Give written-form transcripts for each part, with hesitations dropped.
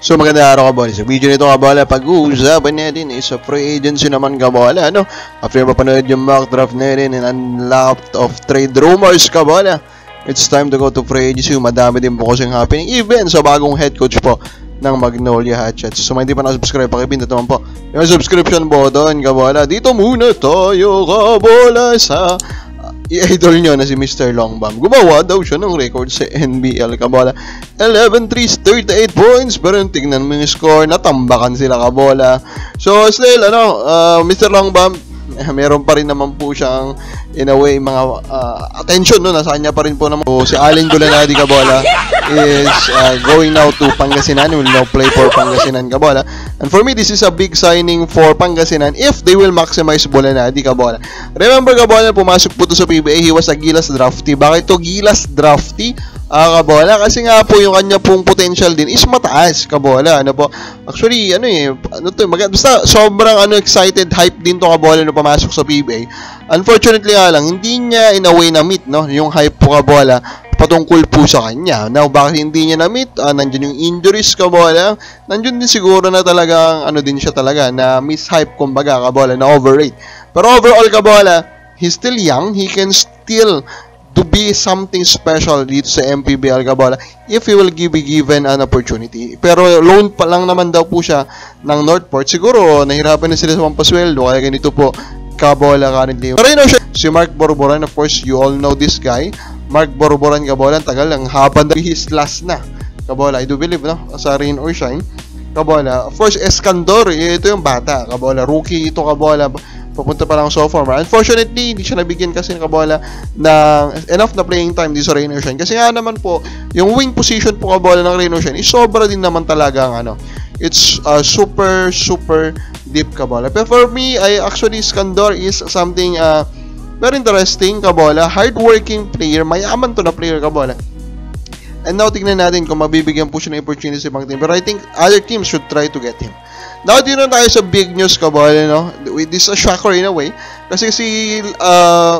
So magandang araw kabola. Sa video nito kabola, pag-uusapan natin is sa free agency naman kabola. Ano? After mapanood yung mock draft natin and unlocked of trade rumors kabola, it's time to go to free agency. Madami din po kasing happening even sa bagong head coach po ng Magnolia Hatchets. So hindi pa nakasubscribe, pakipindot naman po yung subscription button kabola. Dito muna tayo kabola sa i-idol nyo na si Mr. Longbam. Gumawa daw siya ng record sa NBL kabola. 11 threes, 38 points. Pero tingnan mo yung score, natambakan sila kabola. So still, Mr. Longbam, meron pa rin naman po siyang in a way mga attention no, nasa kanya pa rin po naman. So, si Allen Gulanadi kabola is going now to Pangasinan, will now play for Pangasinan kabola. And for me, this is a big signing for Pangasinan if they will maximize Gulanadi kabola. Remember kabola, pumasok po to sa PBA, he was a Gilas draftee. Bakit to Gilas draftee? Kabola, kasi nga po yung kanya pong potential din is mataas kabola. Ano po? Actually, basta sobrang excited, hype din to kabola na pumasok sa PBA. Unfortunately lang, hindi niya in a way na-meet no, yung hype po kabola patungkol po sa kanya. Now, bakit hindi niya na-meet? Nandiyan yung injuries kabola. Nandiyan din siguro na talagang din siya talaga na mishype kumbaga kabola, na overrate. Pero overall kabola, he's still young, he can still to be something special dito sa MPBL kabola if he will be given an opportunity. Pero loan pa lang naman daw po siya ng Northport. Siguro nahirapan na sila sa pampasweldo kaya ganito po kabola currently. Pero si Mark Borboran, of course you all know this guy. Mark Borboran kabola, tagal lang, haban na his last na kabola, I do believe no, sa rain or shine kabola. Of course Escandor, ito yung bata kabola, rookie ito kabola, papunta pa lang sophomore. Unfortunately, hindi siya nabigyan kasi ng kabola ng enough na playing time dito sa Rain or Shine. Kasi nga naman po, yung wing position po kabola ng Rain or Shine is sobra din naman talaga it's super deep kabola. Pero for me, actually Skandor is something very interesting kabola, hardworking player, mayaman to na player kabola. And now tingnan natin kung mabibigyan po siya ng opportunity sa ibang team. Pero I think other teams should try to get him. Now, dito na tayo sa big news kabola, no? This is a shocker in a way. Kasi si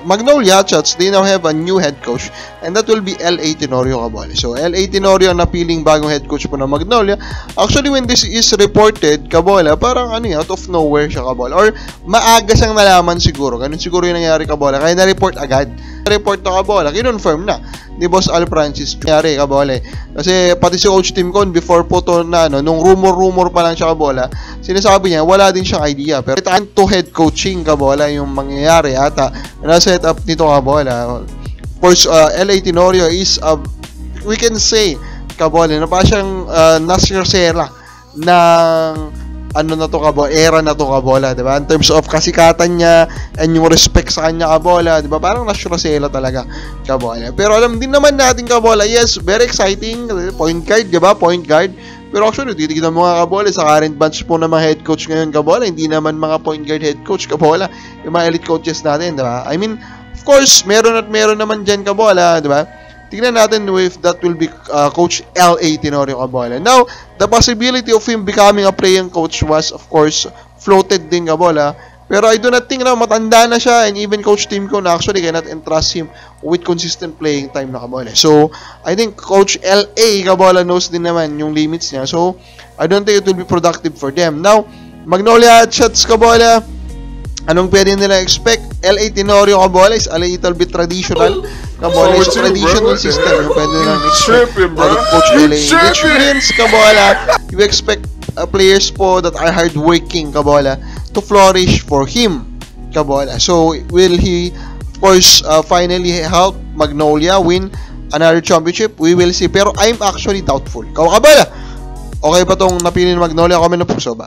Magnolia Hatchets, they now have a new head coach. And that will be L.A. Tenorio kabola. So, L.A. Tenorio ang napiling bagong head coach po ng Magnolia. Actually, when this is reported, kabola, parang out of nowhere siya kabola. Or maaga siyang nalaman siguro. Ganun siguro yung nangyari kabola. Kaya na-report agad. Na-report na kabola. Kinonfirm na ni Boss Al Francis nangyari kabola. Kasi pati si Coach Tim Con before po to nung rumor pa lang siya kabola, sinasabi niya wala din siyang idea. Pero time to head coaching kabola yung mangyayari ata na set up nito kabola. Of course, L.A. Tenorio is we can say kabola na pa siyang Nasir Serra ng na to kabola, era na to kabola, diba? In terms of kasikatan niya and yung respect sa kanya kabola, diba? Parang nasyurasela talaga kabola. Pero alam din naman natin kabola, yes, very exciting, point guard, diba? Point guard. Pero actually, titignan mo nga kabola, sa current batch po ng mga head coach ngayon kabola, hindi naman mga point guard head coach kabola, yung mga elite coaches natin, diba? I mean, of course, meron naman dyan kabola, diba? Tingnan natin if that will be Coach L.A. Tenorio kabola. Now, the possibility of him becoming a playing coach was, of course, floated din kabola. Pero I do not think na matanda na siya, and even Coach Tim Con actually cannot entrust him with consistent playing time na kabola. So, I think Coach L.A. kabola knows din naman yung limits niya. So, I don't think it will be productive for them. Now, Magnolia Hatchets kabola, anong pwede nila expect? L.A. Tenorio kabola is a little bit traditional kabola, is a traditional system yung pwede nilang expect Coach L.A. Which means kabola, you expect players po that are hardworking kabola to flourish for him kabola. So will he of course finally help Magnolia win another championship? We will see, pero I'm actually doubtful. Kabola, okay ba tong napili ng Magnolia? Comment na puso ba?